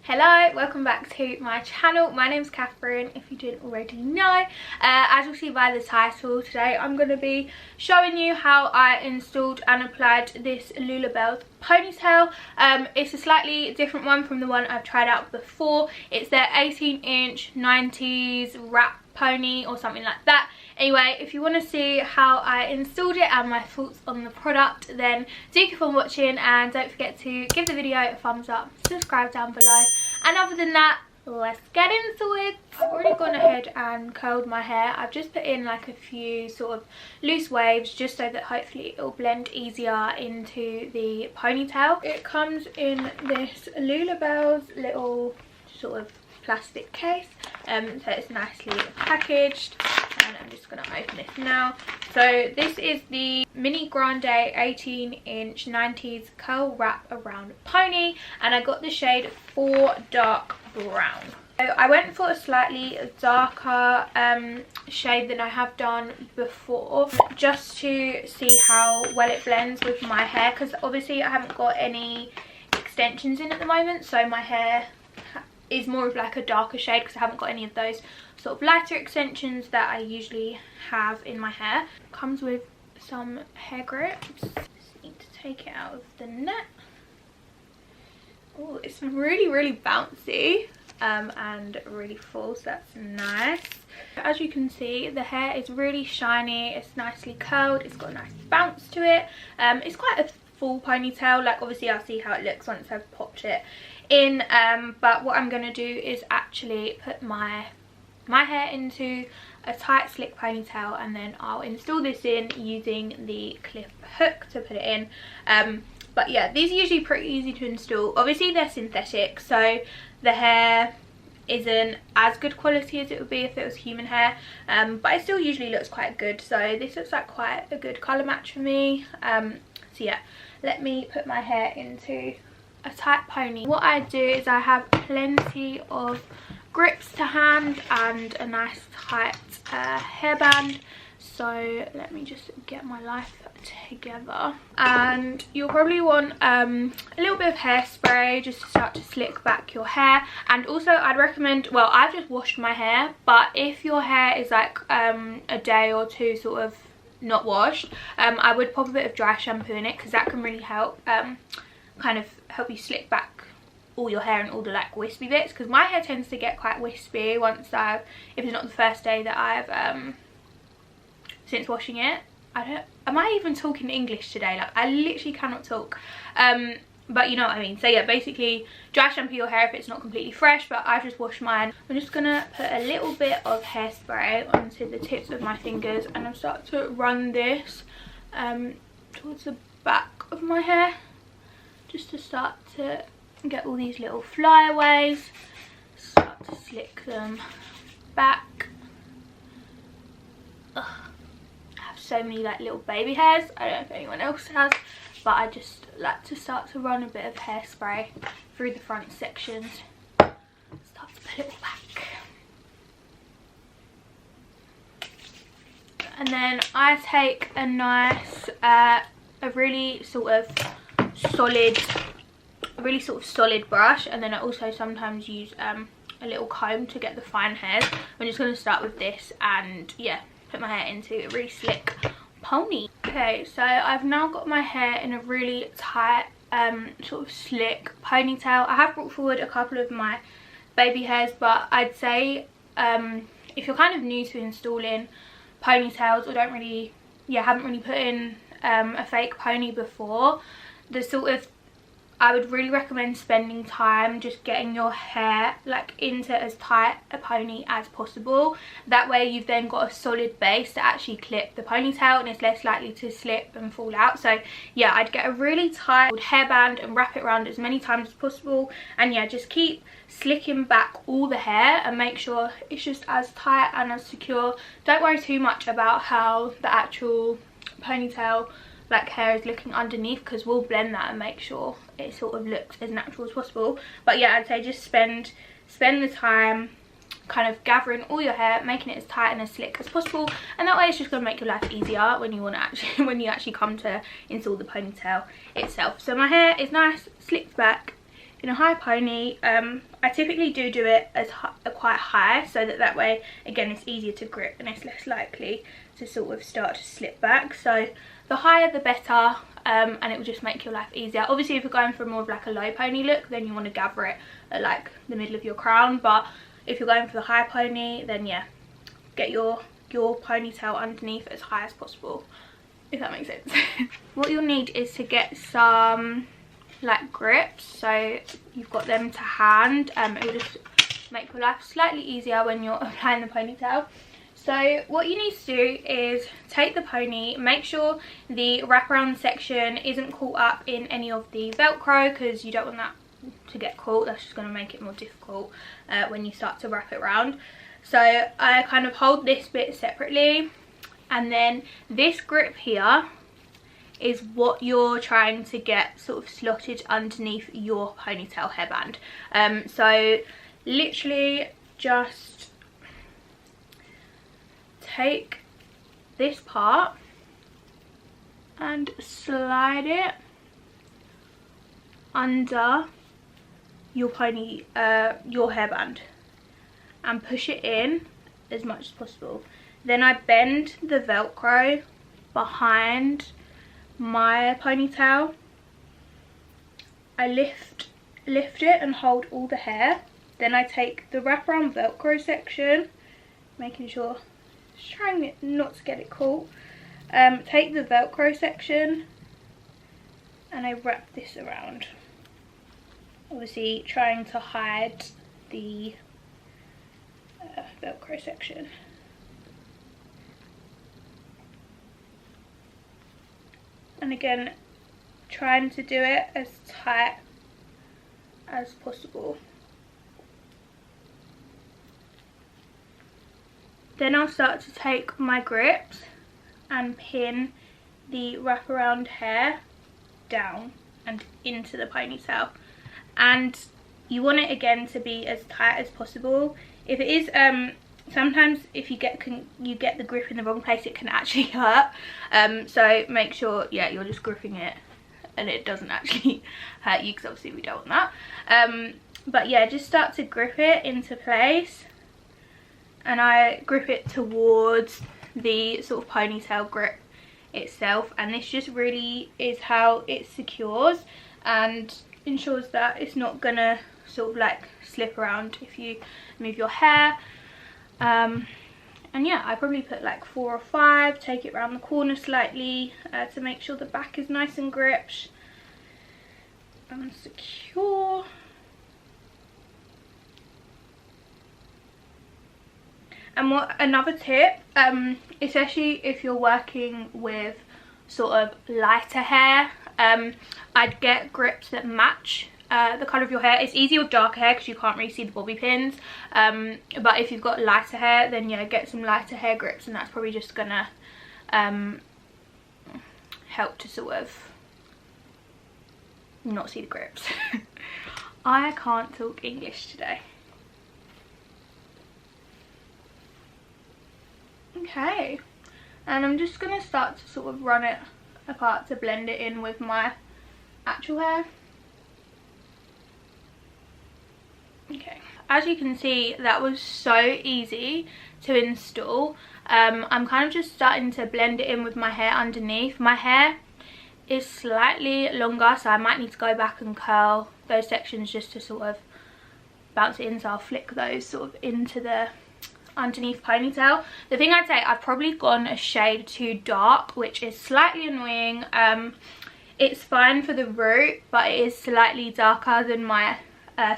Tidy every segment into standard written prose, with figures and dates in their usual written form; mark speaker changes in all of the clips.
Speaker 1: Hello, welcome back to my channel. My name's Catherine, if you didn't already know. As you'll see by the title, today I'm going to be showing you how I installed and applied this Lullabellz ponytail. It's a slightly different one from the one I've tried out before. It's their 18-inch 90s wrap pony or something like that. Anyway, if you want to see how I installed it and my thoughts on the product, then do keep on watching and don't forget to give the video a thumbs up, subscribe down below, and other than that, let's get into it. I've already gone ahead and curled my hair. I've just put in like a few sort of loose waves just so that hopefully it'll blend easier into the ponytail. It comes in this Lullabellz little sort of plastic case, so it's nicely packaged, and I'm just going to open this now. So this is the mini grande 18-inch 90s curl wrap around pony, and I got the shade 4 dark brown. So I went for a slightly darker shade than I have done before, just to see how well it blends with my hair, because obviously I haven't got any extensions in at the moment, so my hair is more of like a darker shade because I haven't got any of those sort of lighter extensions that I usually have in my hair. Comes with some hair grips. Just need to take it out of the net. Oh, it's really bouncy and really full, so that's nice. As you can see, the hair is really shiny, it's nicely curled, it's got a nice bounce to it. It's quite a full ponytail. Like, obviously I'll see how it looks once I've popped it in, but what I'm going to do is actually put my hair into a tight slick ponytail, and then I'll install this in using the clip hook to put it in. But yeah, these are usually pretty easy to install. Obviously they're synthetic, so the hair isn't as good quality as it would be if it was human hair, but it still usually looks quite good. So this looks like quite a good colour match for me. So yeah, let me put my hair into a tight pony. What I do is I have plenty of grips to hand and a nice tight hairband. So let me just get my life together, and you'll probably want a little bit of hairspray just to start to slick back your hair. And also I'd recommend, well, I've just washed my hair, but if your hair is like a day or two sort of not washed, I would pop a bit of dry shampoo in it, because that can really help kind of help you slick back all your hair and all the like wispy bits, because my hair tends to get quite wispy once if it's not the first day that I've since washing it. Am I even talking English today? Like, I literally cannot talk, but you know what I mean. So yeah, basically dry shampoo your hair if it's not completely fresh, but I've just washed mine. I'm just gonna put a little bit of hairspray onto the tips of my fingers, and I'll start to run this towards the back of my hair, just to start to get all these little flyaways, start to slick them back. Ugh. I have so many like little baby hairs. I don't know if anyone else has, but I just like to start to run a bit of hairspray through the front sections. Start to put it all back. And then I take a nice, a really sort of solid brush, and then I also sometimes use a little comb to get the fine hairs. I'm just going to start with this and yeah, put my hair into a really slick pony. Okay, so I've now got my hair in a really tight sort of slick ponytail. I have brought forward a couple of my baby hairs, but I'd say if you're kind of new to installing ponytails, or haven't really put in a fake pony before, I would really recommend spending time just getting your hair like into as tight a pony as possible. That way you've then got a solid base to actually clip the ponytail, and it's less likely to slip and fall out. So yeah, I'd get a really tight hairband and wrap it around as many times as possible, and yeah, just keep slicking back all the hair and make sure it's just as tight and as secure. Don't worry too much about how the actual ponytail like hair is looking underneath, because we'll blend that and make sure it sort of looks as natural as possible. But yeah, I'd say just spend the time kind of gathering all your hair, making it as tight and as slick as possible, and that way it's just going to make your life easier when you actually come to install the ponytail itself. So my hair is nice, slicked back, in a high pony, I typically do it as quite high, so that way again it's easier to grip and it's less likely to sort of start to slip back. So the higher the better, and it will just make your life easier. Obviously if you're going for more of like a low pony look, then you want to gather it at like the middle of your crown, but if you're going for the high pony, then yeah, get your ponytail underneath as high as possible, if that makes sense. What you'll need is to get some like grips, so you've got them to hand. It will just make your life slightly easier when you're applying the ponytail. So what you need to do is take the pony, make sure the wraparound section isn't caught up in any of the Velcro, because you don't want that to get caught. That's just going to make it more difficult when you start to wrap it around. So I kind of hold this bit separately, and then this grip here is what you're trying to get sort of slotted underneath your ponytail hairband. So literally just take this part and slide it under your your hairband and push it in as much as possible. Then I bend the Velcro behind my ponytail. I lift it and hold all the hair. Then I take the wraparound Velcro section, making sure, just trying not to get it caught. Take the Velcro section and I wrap this around. Obviously trying to hide the Velcro section. And again, trying to do it as tight as possible. Then I'll start to take my grips and pin the wraparound hair down and into the ponytail. And you want it again to be as tight as possible. If it is, sometimes if you get the grip in the wrong place, it can actually hurt. So make sure, yeah, you're just gripping it and it doesn't actually hurt you, because obviously we don't want that. But yeah, just start to grip it into place, and I grip it towards the sort of ponytail grip itself, and this just really is how it secures and ensures that it's not gonna sort of like slip around if you move your hair. And yeah, I probably put like 4 or 5, take it around the corner slightly to make sure the back is nice and gripped and secure. And another tip, especially if you're working with sort of lighter hair, I'd get grips that match the colour of your hair. It's easier with darker hair because you can't really see the bobby pins, but if you've got lighter hair, then yeah, get some lighter hair grips, and that's probably just gonna help to sort of not see the grips. I can't talk English today. Okay, and I'm just gonna start to sort of run it apart to blend it in with my actual hair. Okay, as you can see, that was so easy to install. I'm kind of just starting to blend it in with my hair underneath. My hair is slightly longer, so I might need to go back and curl those sections just to sort of bounce it in, so I'll flick those sort of into the underneath ponytail. The thing I'd say, I've probably gone a shade too dark, which is slightly annoying. It's fine for the root, but it is slightly darker than my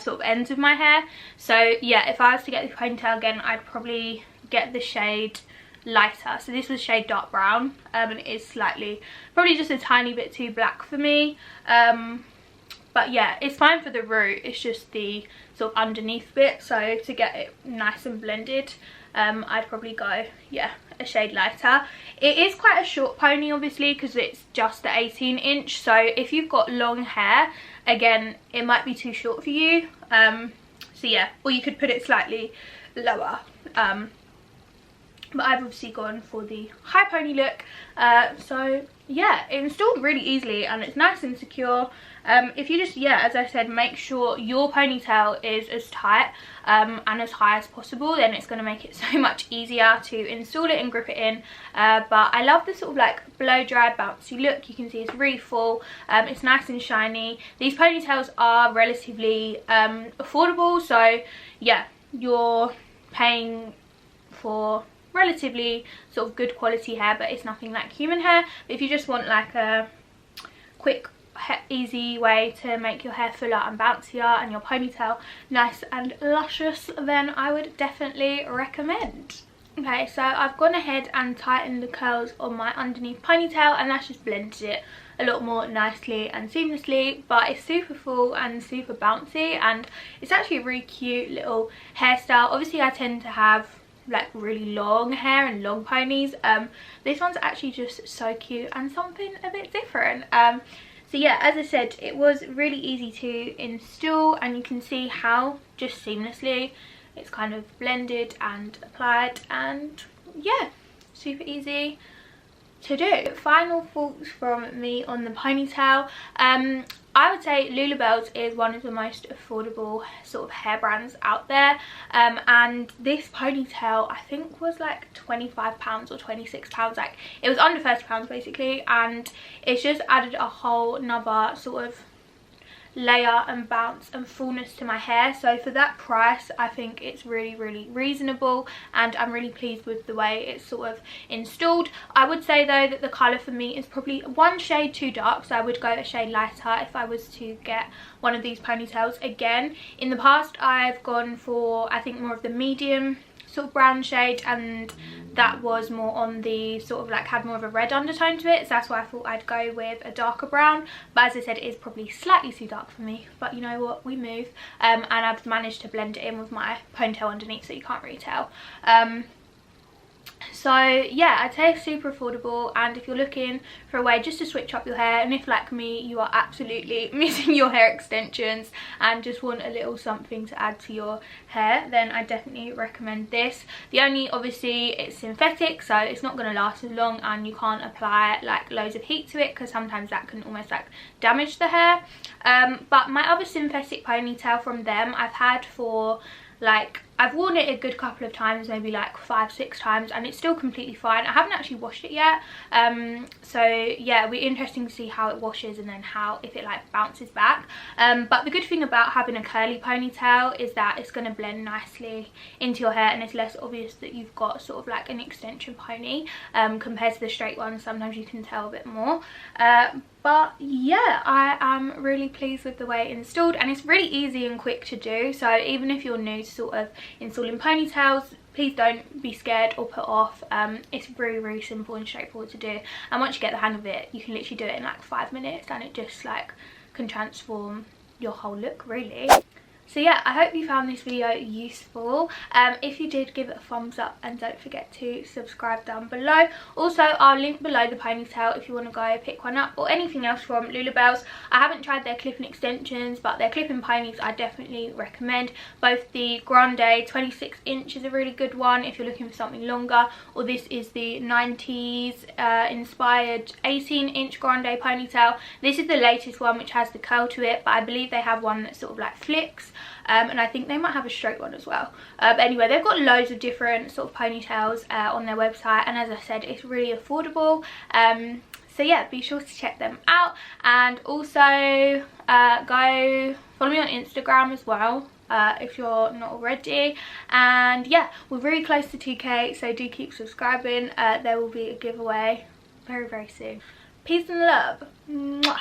Speaker 1: sort of ends of my hair. So yeah, if I was to get the ponytail again, I'd probably get the shade lighter. So this was shade dark brown, and it is slightly, probably just a tiny bit too black for me. But yeah, it's fine for the root, it's just the sort of underneath bit. So to get it nice and blended, I'd probably go, yeah, a shade lighter. It is quite a short pony, obviously, because it's just the 18-inch. So if you've got long hair, again, it might be too short for you. So yeah, or you could put it slightly lower. But I've obviously gone for the high pony look. So yeah, it installed really easily and it's nice and secure. If you just, yeah, as I said, make sure your ponytail is as tight and as high as possible, then it's going to make it so much easier to install it and grip it in. But I love the sort of like blow dry bouncy look. You can see it's really full, it's nice and shiny. These ponytails are relatively affordable, so yeah, you're paying for relatively sort of good quality hair, but it's nothing like human hair. But if you just want like a quick easy way to make your hair fuller and bouncier and your ponytail nice and luscious, then I would definitely recommend. Okay, so I've gone ahead and tightened the curls on my underneath ponytail, and that's just blended it a lot more nicely and seamlessly. But it's super full and super bouncy, and it's actually a really cute little hairstyle. Obviously I tend to have like really long hair and long ponies. This one's actually just so cute and something a bit different. So yeah, as I said, it was really easy to install, and you can see how just seamlessly it's kind of blended and applied, and yeah, super easy to do. Final thoughts from me on the ponytail. I would say Lullabellz is one of the most affordable sort of hair brands out there, and this ponytail I think was like £25 or £26, like it was under £30 basically, and it's just added a whole nother sort of layer and bounce and fullness to my hair. So for that price I think it's really reasonable, and I'm really pleased with the way it's sort of installed. I would say though that the colour for me is probably one shade too dark, so I would go a shade lighter if I was to get one of these ponytails again. In the past I've gone for I think more of the medium sort of brown shade, and that was more on the sort of like had more of a red undertone to it, so that's why I thought I'd go with a darker brown. But as I said, it is probably slightly too dark for me, but you know what, we move. And I've managed to blend it in with my ponytail underneath, so you can't really tell. So yeah, I'd say it's super affordable, and if you're looking for a way just to switch up your hair, and if like me you are absolutely missing your hair extensions and just want a little something to add to your hair, then I definitely recommend this. The only, obviously it's synthetic, so it's not going to last as long, and you can't apply like loads of heat to it because sometimes that can almost like damage the hair. But my other synthetic ponytail from them I've had for like, I've worn it a good couple of times, maybe like 5-6 times, and it's still completely fine. I haven't actually washed it yet, so yeah, it'll be interesting to see how it washes and then how, if it like bounces back. But the good thing about having a curly ponytail is that it's going to blend nicely into your hair, and it's less obvious that you've got sort of like an extension pony compared to the straight one. Sometimes you can tell a bit more. But yeah, I am really pleased with the way it's installed, and it's really easy and quick to do. So even if you're new to sort of installing ponytails, please don't be scared or put off. It's really simple and straightforward to do, and once you get the hang of it, you can literally do it in like 5 minutes, and it just like can transform your whole look really. So yeah, I hope you found this video useful. If you did, give it a thumbs up, and don't forget to subscribe down below. Also, I'll link below the ponytail if you want to go pick one up, or anything else from Lullabellz. I haven't tried their clip-in extensions, but their clip-in ponies I definitely recommend. Both the Grande 26 inch is a really good one if you're looking for something longer, or this is the 90s inspired 18 inch Grande ponytail. This is the latest one which has the curl to it, but I believe they have one that sort of like flicks. And I think they might have a straight one as well. But anyway, they've got loads of different sort of ponytails on their website, and as I said, it's really affordable. So yeah, be sure to check them out, and also go follow me on Instagram as well if you're not already. And yeah, we're really close to 2k, so do keep subscribing. There will be a giveaway very soon. Peace and love. Mwah.